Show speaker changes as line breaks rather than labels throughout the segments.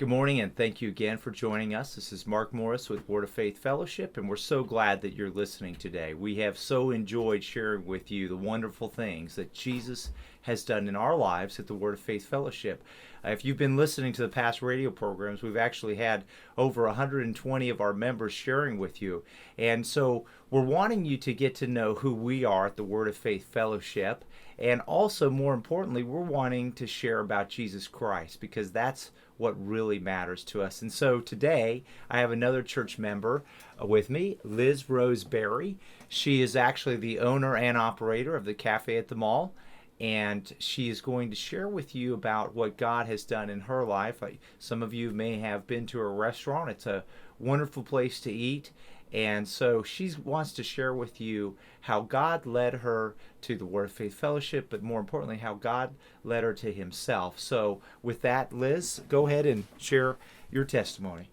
Good morning, and thank you again for joining us. This is Mark Morris with Word of Faith Fellowship, and we're so glad that you're listening today. We have so enjoyed sharing with you the wonderful things that Jesus has done in our lives at the Word of Faith Fellowship. If you've been listening to the past radio programs, we've actually had over 120 of our members sharing with you. And so we're wanting you to get to know who we are at the Word of Faith Fellowship. And also, more importantly, we're wanting to share about Jesus Christ, because that's what really matters to us. And so today, I have another church member with me, Liz Rose Berry. She is actually the owner and operator of the Cafe at the Mall, and she is going to share with you about what God has done in her life. Some of you may have been to a restaurant. It's a wonderful place to eat. And so she wants to share with you how God led her to the Word of Faith Fellowship, but more importantly, how God led her to himself. So with that, Liz, go ahead and share your testimony.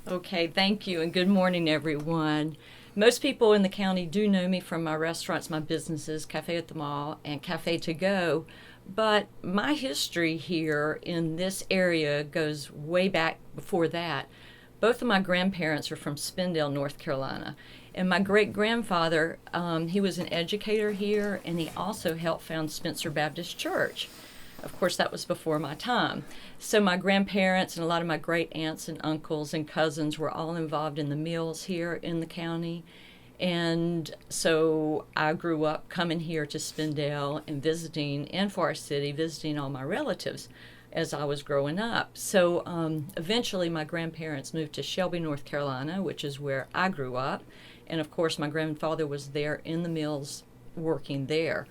Okay, thank you, and good morning, everyone. Most people in the county do know me from my restaurants, my businesses, Cafe at the Mall and Cafe to Go, but my history here in this area goes way back before that. Both of my grandparents are from Spindale, North Carolina, and my great-grandfather, he was an educator here, and he also helped found Spencer Baptist Church. Of course, that was before my time. So my grandparents and a lot of my great-aunts and uncles and cousins were all involved in the mills here in the county. And so I grew up coming here to Spindale and visiting, and Forest City, visiting all my relatives as I was growing up. So eventually my grandparents moved to Shelby, North Carolina, which is where I grew up. And of course my grandfather was there in the mills working there.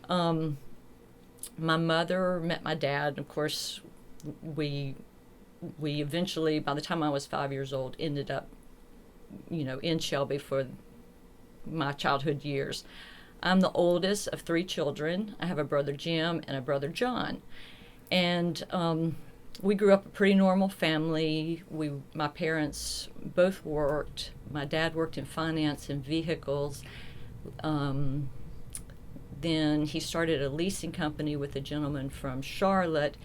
My mother met my dad. Of course, we eventually, by the time I was 5 years old, ended up, in Shelby for my childhood years. I'm the oldest of three children. I have a brother Jim and a brother John. And we grew up a pretty normal family. My parents both worked. My dad worked in finance and vehicles. Then he started a leasing company with a gentleman from Charlotte.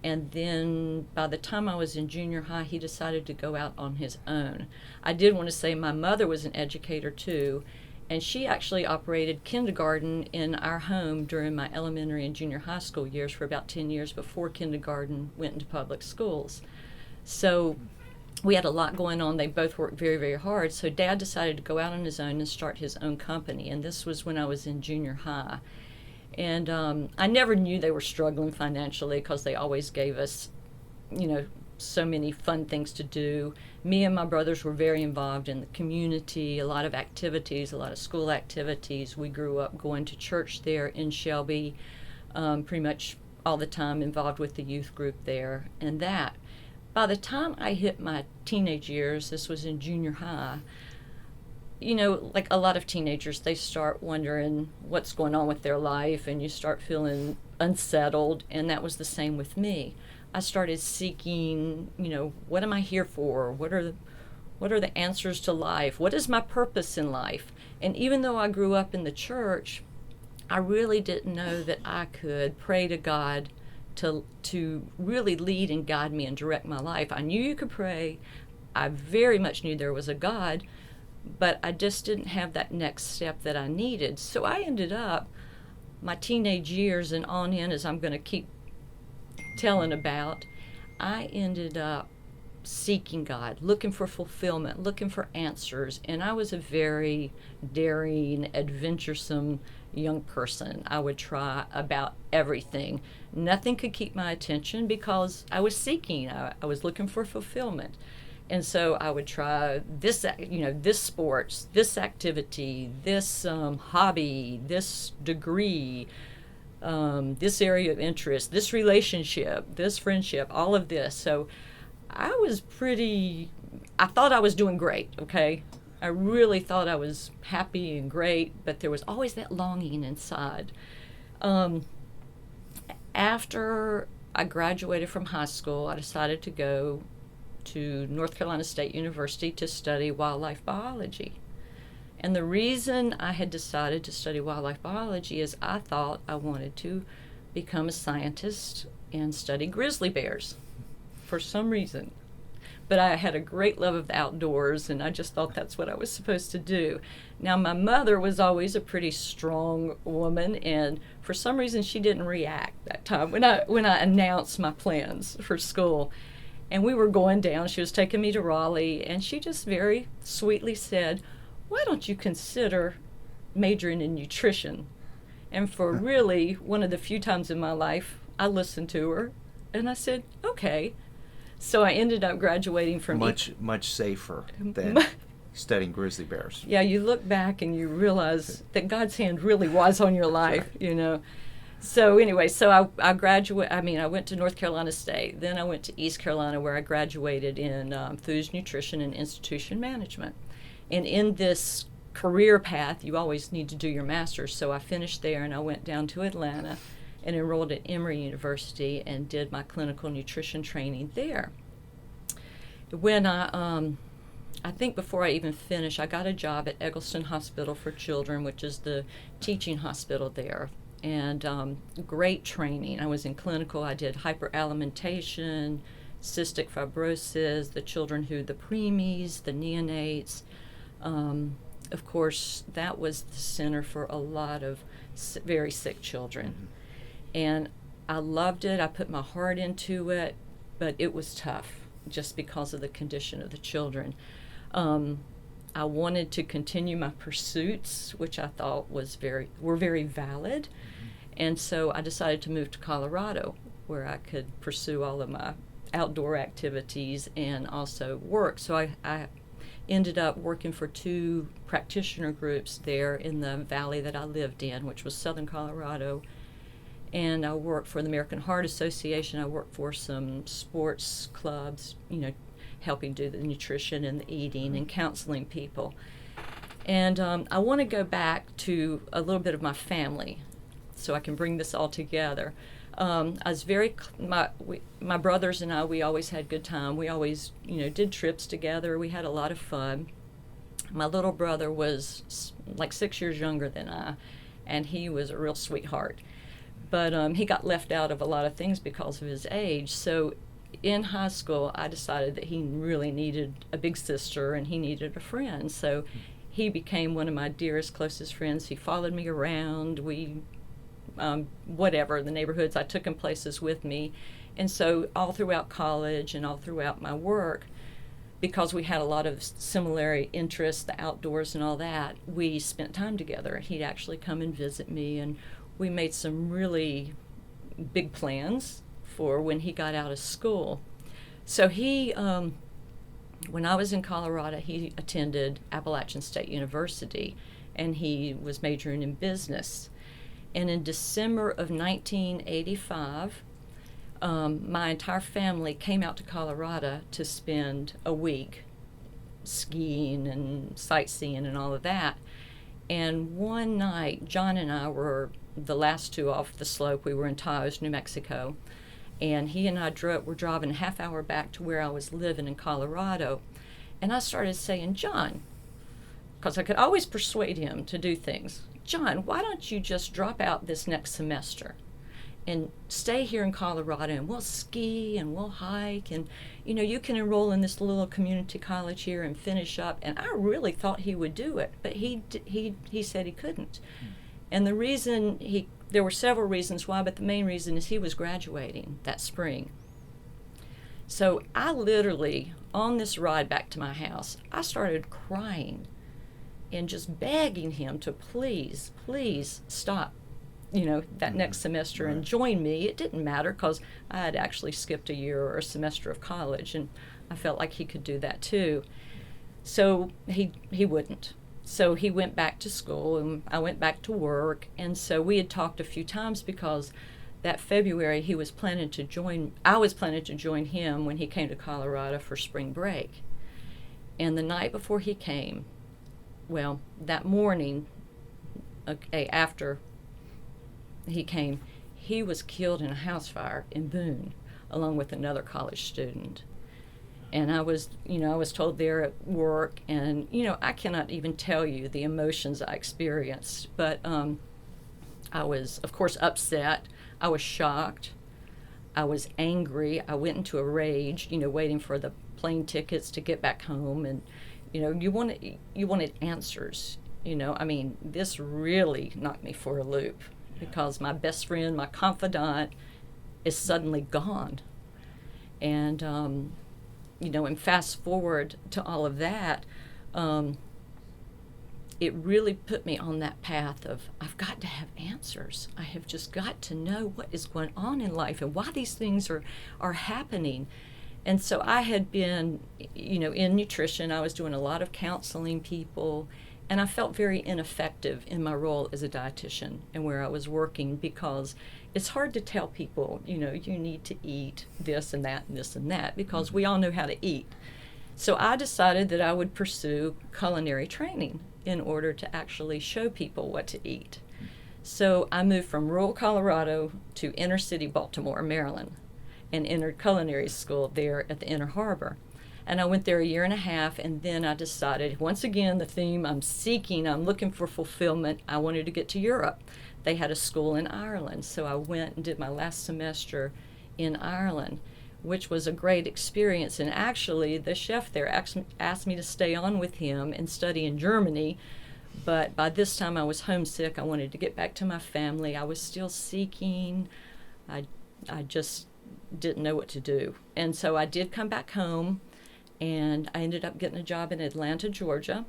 And then by the time I was in junior high, he decided to go out on his own. I did want to say my mother was an educator too, and she actually operated kindergarten in our home during my elementary and junior high school years for about 10 years before kindergarten went into public schools. So we had a lot going on. They both worked very, very hard. So Dad decided to go out on his own and start his own company. And this was when I was in junior high. And I never knew they were struggling financially because they always gave us, so many fun things to do. Me and my brothers were very involved in the community, a lot of activities, a lot of school activities. We grew up going to church there in Shelby, pretty much all the time involved with the youth group there and that. By the time I hit my teenage years, this was in junior high, like a lot of teenagers, they start wondering what's going on with their life, and you start feeling unsettled, and that was the same with me. I started seeking, what am I here for? What are the answers to life? What is my purpose in life? And even though I grew up in the church, I really didn't know that I could pray to God to really lead and guide me and direct my life. I knew you could pray. I very much knew there was a God, but I just didn't have that next step that I needed. So I ended up, my teenage years and on in, as I'm going to keep telling about, I ended up seeking God, looking for fulfillment, looking for answers, and I was a very daring, adventuresome young person. I would try about everything. Nothing could keep my attention because I was seeking. I was looking for fulfillment. And so I would try this, this sports, this activity, this hobby, this degree, this area of interest, this relationship, this friendship, all of this. So I thought I was doing great, okay? I really thought I was happy and great, but there was always that longing inside. After I graduated from high school, I decided to go to North Carolina State University to study wildlife biology. And the reason I had decided to study wildlife biology is I thought I wanted to become a scientist and study grizzly bears. for some reason. But I had a great love of the outdoors, and I just thought that's what I was supposed to do. Now, my mother was always a pretty strong woman, and for some reason she didn't react that time when I announced my plans for school. And we were going down. She was taking me to Raleigh, and she just very sweetly said, "Why don't you consider majoring in nutrition?" And for really one of the few times in my life, I listened to her, and I said, "Okay." So I ended up graduating from
much safer than studying grizzly bears.
Yeah, you look back and you realize that God's hand really was on your life, you know. So anyway, so I went to North Carolina State. Then I went to East Carolina, where I graduated in foods, nutrition, and institution management. And in this career path, you always need to do your master's. So I finished there, and I went down to Atlanta and enrolled at Emory University and did my clinical nutrition training there. When I think before I even finished, I got a job at Eggleston Hospital for Children, which is the teaching hospital there, and great training. I was in clinical. I did hyperalimentation, cystic fibrosis, the preemies, the neonates. Of course, that was the center for a lot of very sick children. Mm-hmm. And I loved it. I put my heart into it, but it was tough just because of the condition of the children. I wanted to continue my pursuits, which I thought were very valid. Mm-hmm. And so I decided to move to Colorado, where I could pursue all of my outdoor activities and also work. So I ended up working for 2 practitioner groups there in the valley that I lived in, which was Southern Colorado. And I worked for the American Heart Association. I worked for some sports clubs, helping do the nutrition and the eating and counseling people. And I want to go back to a little bit of my family so I can bring this all together. I was my brothers and I, we always had good time. We always, did trips together. We had a lot of fun. My little brother was like 6 years younger than I, and he was a real sweetheart. But he got left out of a lot of things because of his age. So in high school, I decided that he really needed a big sister and he needed a friend. So he became one of my dearest, closest friends. He followed me around. We, the neighborhoods, I took him places with me. And so all throughout college and all throughout my work, because we had a lot of similar interests, the outdoors and all that, we spent time together. He'd actually come and visit me, and we made some really big plans for when he got out of school. So he, when I was in Colorado, he attended Appalachian State University, and he was majoring in business. And in December of 1985, my entire family came out to Colorado to spend a week skiing and sightseeing and all of that. And one night, John and I were the last 2 off the slope. We were in Taos, New Mexico, and he and I were driving a half hour back to where I was living in Colorado. And I started saying, John, because I could always persuade him to do things, John, why don't you just drop out this next semester and stay here in Colorado, and we'll ski and we'll hike, and you can enroll in this little community college here and finish up. And I really thought he would do it, but he said he couldn't. And the reason there were several reasons why, but the main reason is he was graduating that spring. So I literally, on this ride back to my house, I started crying and just begging him to please stop, that next semester and join me. It didn't matter because I had actually skipped a year or a semester of college, and I felt like he could do that too. So he wouldn't. So he went back to school, and I went back to work. And so we had talked a few times because that February I was planning to join him when he came to Colorado for spring break. And the night before he came, that morning, after he came, he was killed in a house fire in Boone, along with another college student. And I was told there at work, and, I cannot even tell you the emotions I experienced. But I was, of course, upset. I was shocked. I was angry. I went into a rage, waiting for the plane tickets to get back home. And, you wanted answers. This really knocked me for a loop because my best friend, my confidant, is suddenly gone. And, and fast forward to all of that, it really put me on that path of I've got to have answers. I have just got to know what is going on in life and why these things are happening. And so I had been, in nutrition. I was doing a lot of counseling people, and I felt very ineffective in my role as a dietitian and where I was working because it's hard to tell people, you need to eat this and that and this and that because we all know how to eat. So I decided that I would pursue culinary training in order to actually show people what to eat. So I moved from rural Colorado to inner city Baltimore, Maryland, and entered culinary school there at the Inner Harbor. And I went there a year and a half, and then I decided, once again, the theme I'm looking for fulfillment. I wanted to get to Europe. They had a school in Ireland, so I went and did my last semester in Ireland, which was a great experience. And actually, the chef there asked me to stay on with him and study in Germany. But by this time, I was homesick. I wanted to get back to my family. I was still seeking. I just didn't know what to do. And so I did come back home, and I ended up getting a job in Atlanta, Georgia,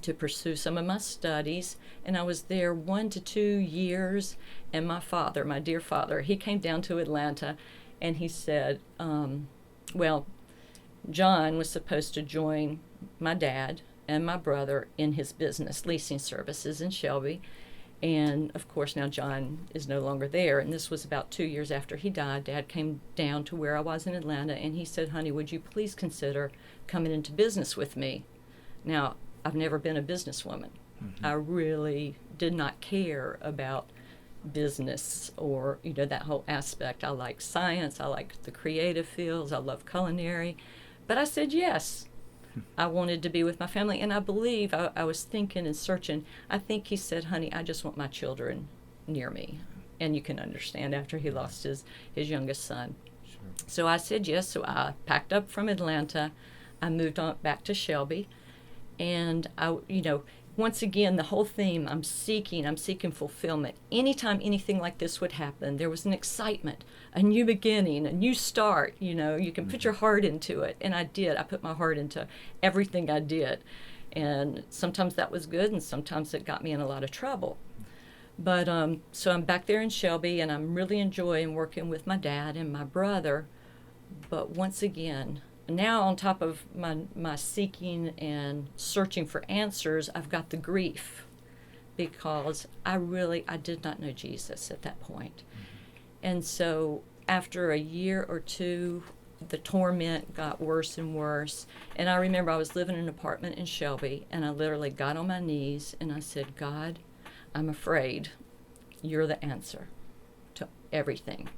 to pursue some of my studies. And I was there 1 to 2 years. And my father, my dear father, he came down to Atlanta, and he said, John was supposed to join my dad and my brother in his business, leasing services in Shelby. And of course, now John is no longer there. And this was about 2 years after he died. Dad came down to where I was in Atlanta, and he said, honey, would you please consider coming into business with me? Now, I've never been a businesswoman. Mm-hmm. I really did not care about business or, that whole aspect. I like science. I like the creative fields. I love culinary. But I said yes. I wanted to be with my family, and I believe I was thinking and searching. I think he said, honey, I just want my children near me. And you can understand after he lost his youngest son. Sure. So I said yes. So I packed up from Atlanta. I moved on back to Shelby. And once again, the whole theme, I'm seeking fulfillment. Anytime anything like this would happen, there was an excitement, a new beginning, a new start. You can put your heart into it. And I did. I put my heart into everything I did. And sometimes that was good, and sometimes it got me in a lot of trouble. But so I'm back there in Shelby, and I'm really enjoying working with my dad and my brother. But once again, now on top of my seeking and searching for answers, I've got the grief because I did not know Jesus at that point. Mm-hmm. And so after a year or two, the torment got worse and worse. And I remember I was living in an apartment in Shelby, and I literally got on my knees and I said, God, I'm afraid you're the answer to everything.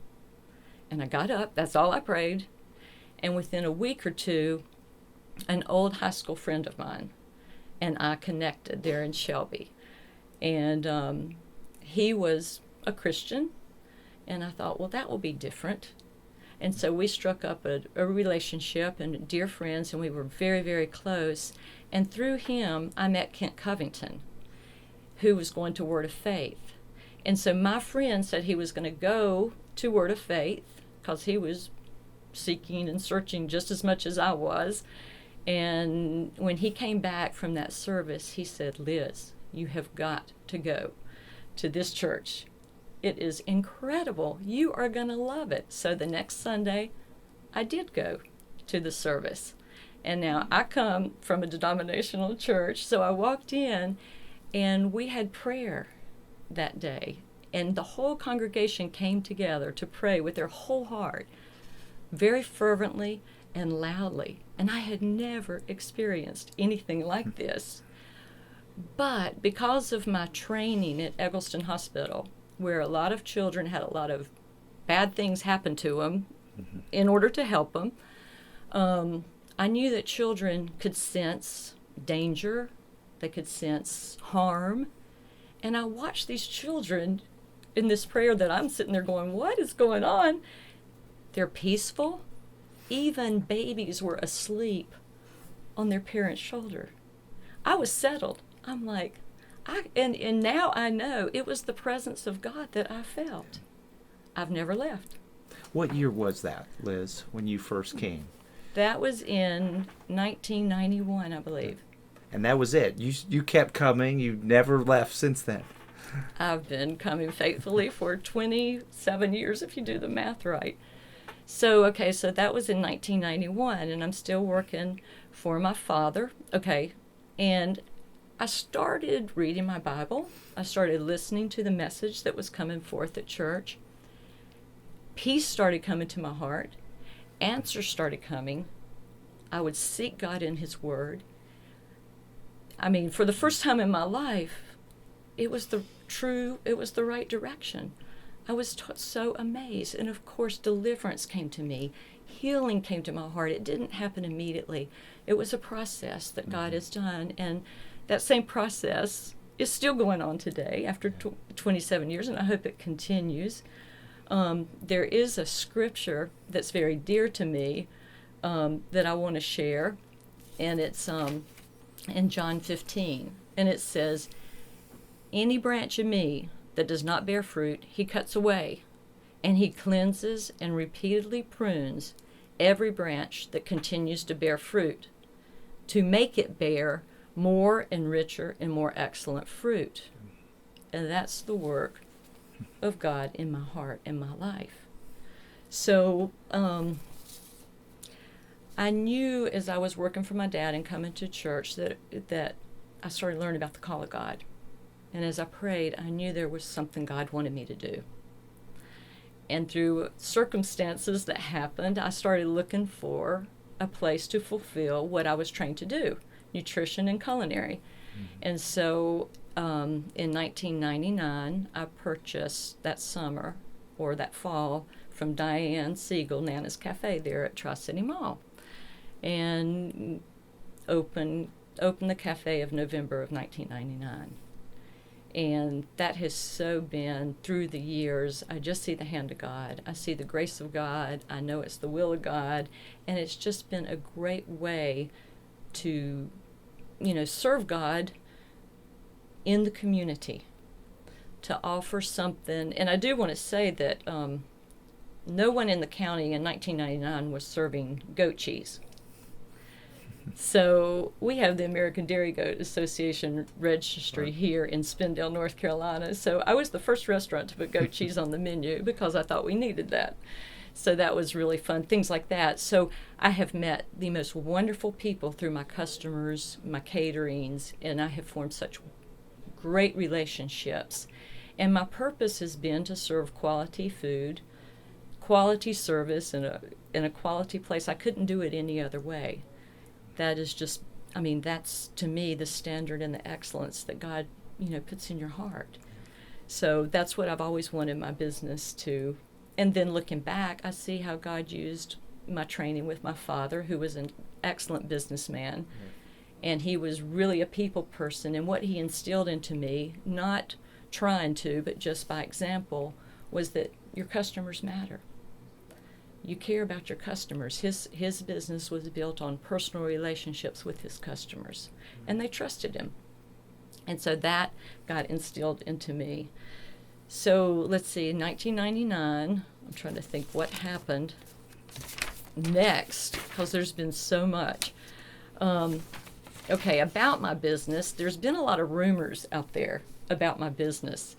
And I got up. That's all I prayed. And within a week or two, an old high school friend of mine and I connected there in Shelby. And he was a Christian. And I thought, well, that will be different. And so we struck up a relationship and dear friends, and we were very, very close. And through him, I met Kent Covington, who was going to Word of Faith. And so my friend said he was going to go to Word of Faith because he was seeking and searching just as much as I was. And when he came back from that service, he said, Liz, you have got to go to this church. It is incredible. You are going to love it. So the next Sunday, I did go to the service. And now I come from a denominational church, so I walked in, and we had prayer that day. And the whole congregation came together to pray with their whole heart, very fervently and loudly. And I had never experienced anything like this. But because of my training at Eggleston Hospital, where a lot of children had a lot of bad things happen to them in order to help them, I knew that children could sense danger, they could sense harm. And I watched these children in this prayer that I'm sitting there going, what is going on? They're peaceful. Even babies were asleep on their parents' shoulder. I was settled. I'm like, and now I know it was the presence of God that I felt. I've never left.
What year was that, Liz, when you first came?
That was in 1991, I believe.
And that was it. You kept coming. You never left since then.
I've been coming faithfully for 27 years, if you do the math right. So that was in 1991, and I'm still working for my father. And I started reading my Bible. I started listening to the message that was coming forth at church. Peace started coming to my heart. Answers started coming. I would seek God in His Word. I mean, for the first time in my life, it was the right direction. I was so amazed. And of course, deliverance came to me. Healing came to my heart. It didn't happen immediately. It was a process that God has done. And that same process is still going on today after 27 years, and I hope it continues. There is a scripture that's very dear to me that I want to share, and it's in John 15, and it says, "Any branch in me that does not bear fruit, He cuts away, and He cleanses and repeatedly prunes every branch that continues to bear fruit, to make it bear more and richer and more excellent fruit." And that's the work of God in my heart and my life. So I knew as I was working for my dad and coming to church that I started learning about the call of God. And as I prayed, I knew there was something God wanted me to do. And through circumstances that happened, I started looking for a place to fulfill what I was trained to do, nutrition and culinary. And so in 1999, I purchased that summer or that fall from Diane Siegel, Nana's Cafe there at Tri-City Mall, and opened the cafe of November of 1999. And that has so been through the years. I just see the hand of God. I see the grace of God. I know it's the will of God. And it's just been a great way to, serve God in the community, to offer something. And I do want to say that no one in the county in 1999 was serving goat cheese. So we have the American Dairy Goat Association registry here in Spindale, North Carolina. So I was the first restaurant to put goat cheese on the menu because I thought we needed that. So that was really fun, things like that. So I have met the most wonderful people through my customers, my caterings, and I have formed such great relationships. And my purpose has been to serve quality food, quality service in a quality place. I couldn't do it any other way. That is just, that's to me the standard and the excellence that God, puts in your heart. So that's what I've always wanted my business to. And then looking back, I see how God used my training with my father, who was an excellent businessman. And he was really a people person. And what he instilled into me, not trying to, but just by example, was that your customers matter. You care about your customers. His business was built on personal relationships with his customers, and they trusted him. And so that got instilled into me. So let's see, in 1999, I'm trying to think what happened next, because there's been so much. About my business, there's been a lot of rumors out there about my business.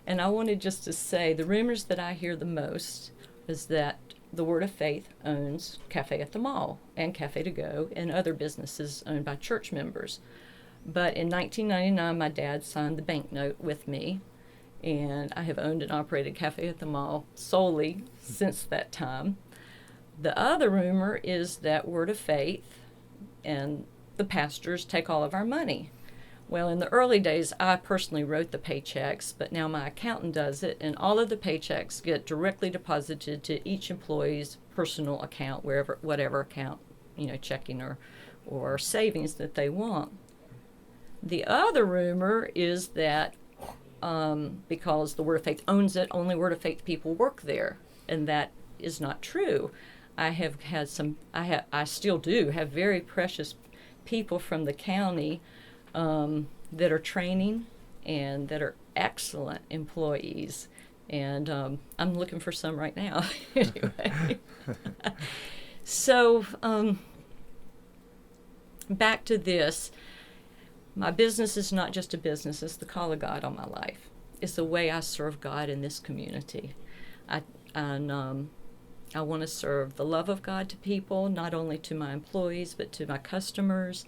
And I wanted just to say the rumors that I hear the most is that the Word of Faith owns Cafe at the Mall and Cafe to Go and other businesses owned by church members. But in 1999, my dad signed the banknote with me, and I have owned and operated Cafe at the Mall solely since that time. The other rumor is that Word of Faith and the pastors take all of our money. Well, in the early days, I personally wrote the paychecks, but now my accountant does it, and all of the paychecks get directly deposited to each employee's personal account, whatever account, checking or savings that they want. The other rumor is that because the Word of Faith owns it, only Word of Faith people work there, and that is not true. I have had some. I still do have very precious people from the county that are training and that are excellent employees, and I'm looking for some right now. Anyway, so back to this. My business is not just a business; it's the call of God on my life. It's the way I serve God in this community. I want to serve the love of God to people, not only to my employees, but to my customers.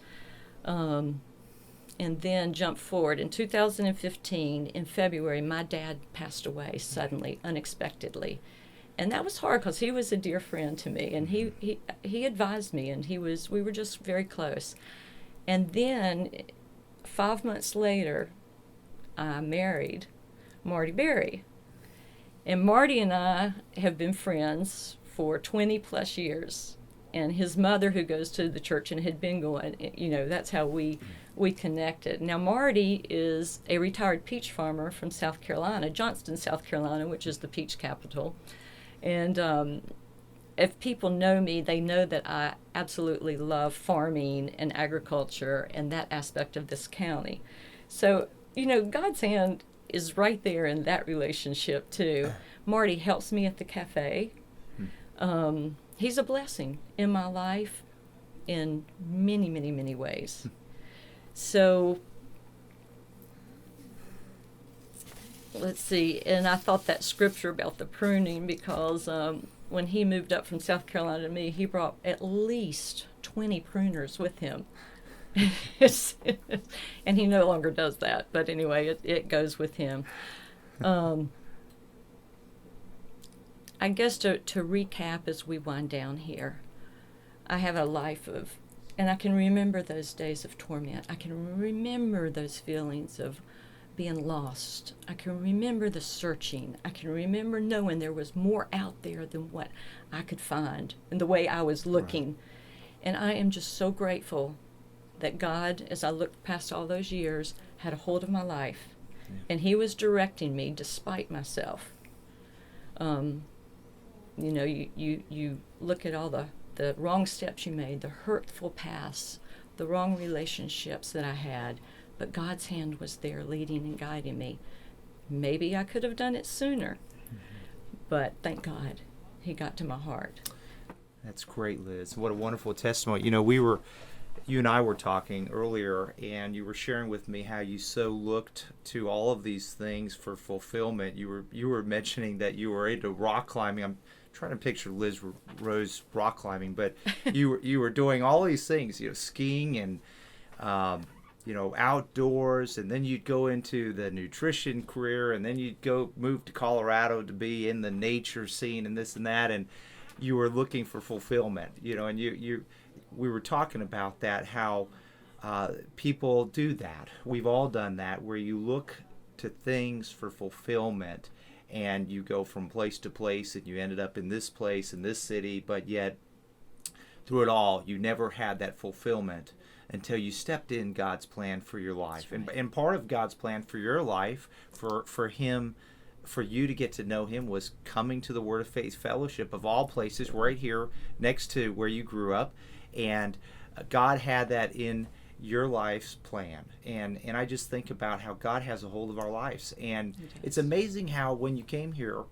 And then jump forward. In 2015, in February, my dad passed away suddenly, unexpectedly. And that was hard because he was a dear friend to me. And he advised me, and we were just very close. And then 5 months later, I married Marty Berry. And Marty and I have been friends for 20 plus years. And his mother, who goes to the church and had been going, that's how we connected. Now, Marty is a retired peach farmer from South Carolina, Johnston, South Carolina, which is the peach capital. And if people know me, they know that I absolutely love farming and agriculture and that aspect of this county. So, God's hand is right there in that relationship too. Marty helps me at the cafe. He's a blessing in my life in many, many, many ways. So let's see, and I thought that scripture about the pruning because when he moved up from South Carolina to me, he brought at least 20 pruners with him. And he no longer does that, but anyway, it goes with him. I guess to recap as we wind down here, I have a life of, and I can remember those days of torment. I can remember those feelings of being lost. I can remember the searching. I can remember knowing there was more out there than what I could find and the way I was looking. Right. And I am just so grateful that God, as I looked past all those years, had a hold of my life. Yeah. And he was directing me despite myself. You look at all the wrong steps you made, the hurtful past, the wrong relationships that I had, but God's hand was there leading and guiding me. Maybe I could have done it sooner, but thank God he got to my heart.
That's great, Liz. What a wonderful testimony. You and I were talking earlier, and you were sharing with me how you so looked to all of these things for fulfillment. You were mentioning that you were into rock climbing. I'm trying to picture Liz Rose rock climbing, but you were doing all these things, skiing and outdoors, and then you'd go into the nutrition career, and then you'd go move to Colorado to be in the nature scene and this and that, and you were looking for fulfillment, and we were talking about that, how people do that. We've all done that, where you look to things for fulfillment, and you go from place to place, and you ended up in this place, in this city, but yet through it all, you never had that fulfillment until you stepped in God's plan for your life. Right. And part of God's plan for your life, for you to get to know him, was coming to the Word of Faith Fellowship, of all places, right here next to where you grew up. And God had that in your life's plan. And I just think about how God has a hold of our lives. And it's amazing how when you came here,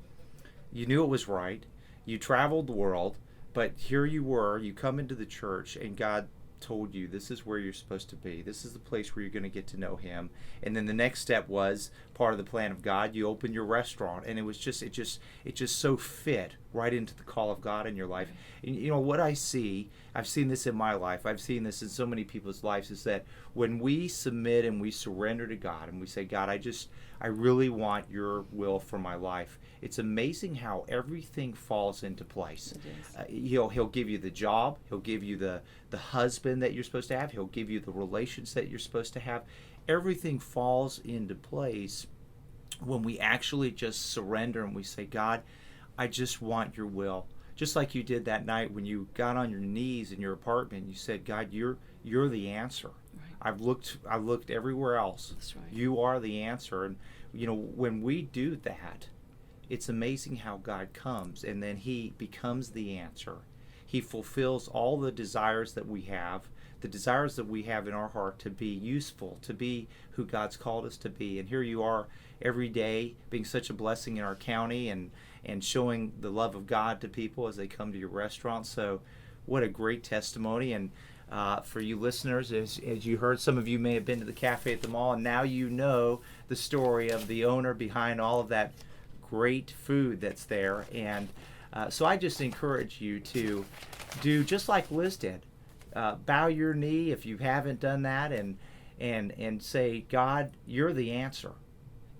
you knew it was right. You traveled the world, but here you come into the church, and God told you, this is where you're supposed to be. This is the place where you're going to get to know him. And then the next step was part of the plan of God. You opened your restaurant, and it just so fit right into the call of God in your life. And what I've seen this in my life, I've seen this in so many people's lives, is that when we submit and we surrender to God and we say, God, I really want your will for my life, it's amazing how everything falls into place. He'll give you the job. He'll give you the husband that you're supposed to have. He'll give you the relations that you're supposed to have. Everything falls into place when we actually just surrender and we say, God, I just want your will. Just like you did that night when you got on your knees in your apartment, you said, God, you're the answer. Right. I've looked everywhere else. That's right. You are the answer. And when we do that, it's amazing how God comes and then he becomes the answer. He fulfills all the desires that we have, the desires that we have in our heart to be useful, to be who God's called us to be. And here you are every day being such a blessing in our county and showing the love of God to people as they come to your restaurant. So what a great testimony. And for you listeners, as you heard, some of you may have been to the cafe at the mall, and now you know the story of the owner behind all of that great food that's there. And so I just encourage you to do just like Liz did. Bow your knee if you haven't done that, and say, God, you're the answer.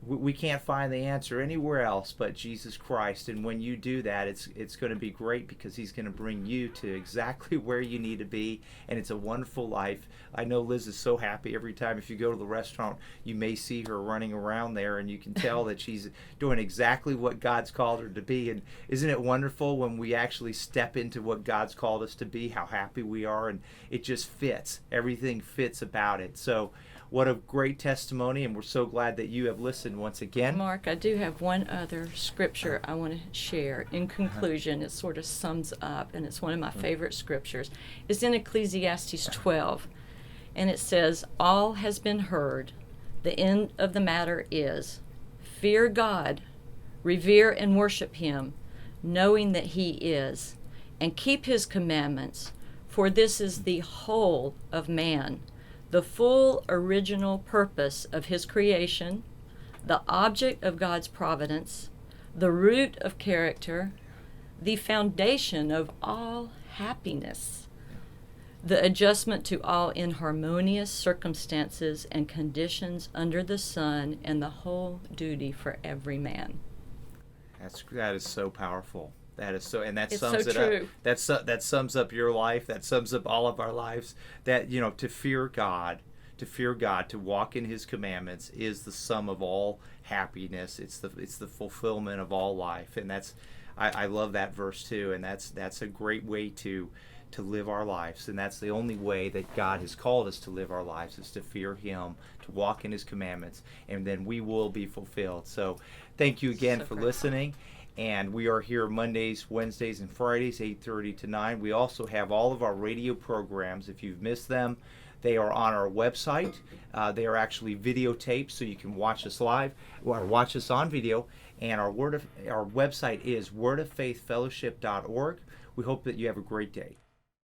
We can't find the answer anywhere else but Jesus Christ. And when you do that, it's going to be great, because he's going to bring you to exactly where you need to be. And it's a wonderful life. I know Liz is so happy every time. If you go to the restaurant, you may see her running around there, and you can tell that she's doing exactly what God's called her to be. And isn't it wonderful when we actually step into what God's called us to be, how happy we are, and it just fits. Everything fits about it. So what a great testimony, and we're so glad that you have listened once again.
Mark, I do have one other scripture I want to share. In conclusion, it sort of sums up, and it's one of my favorite scriptures. It's in Ecclesiastes 12, and it says, "All has been heard. The end of the matter is, fear God, revere and worship him, knowing that he is, and keep his commandments, for this is the whole of man, the full original purpose of his creation, the object of God's providence, the root of character, the foundation of all happiness, the adjustment to all inharmonious circumstances and conditions under the sun, and the whole duty for every man."
That is so powerful. That is so, and that
It's
sums
so
it
true.
up. That sums up your life. That sums up all of our lives. That, to fear God, to walk in his commandments is the sum of all happiness. It's the fulfillment of all life. And I love that verse too. And that's a great way to live our lives. And that's the only way that God has called us to live our lives, is to fear him, to walk in his commandments, and then we will be fulfilled. So thank you again for listening. And we are here Mondays, Wednesdays, and Fridays, 8:30 to 9. We also have all of our radio programs. If you've missed them, they are on our website. They are actually videotaped, so you can watch us live or watch us on video. And our website is wordoffaithfellowship.org. We hope that you have a great day.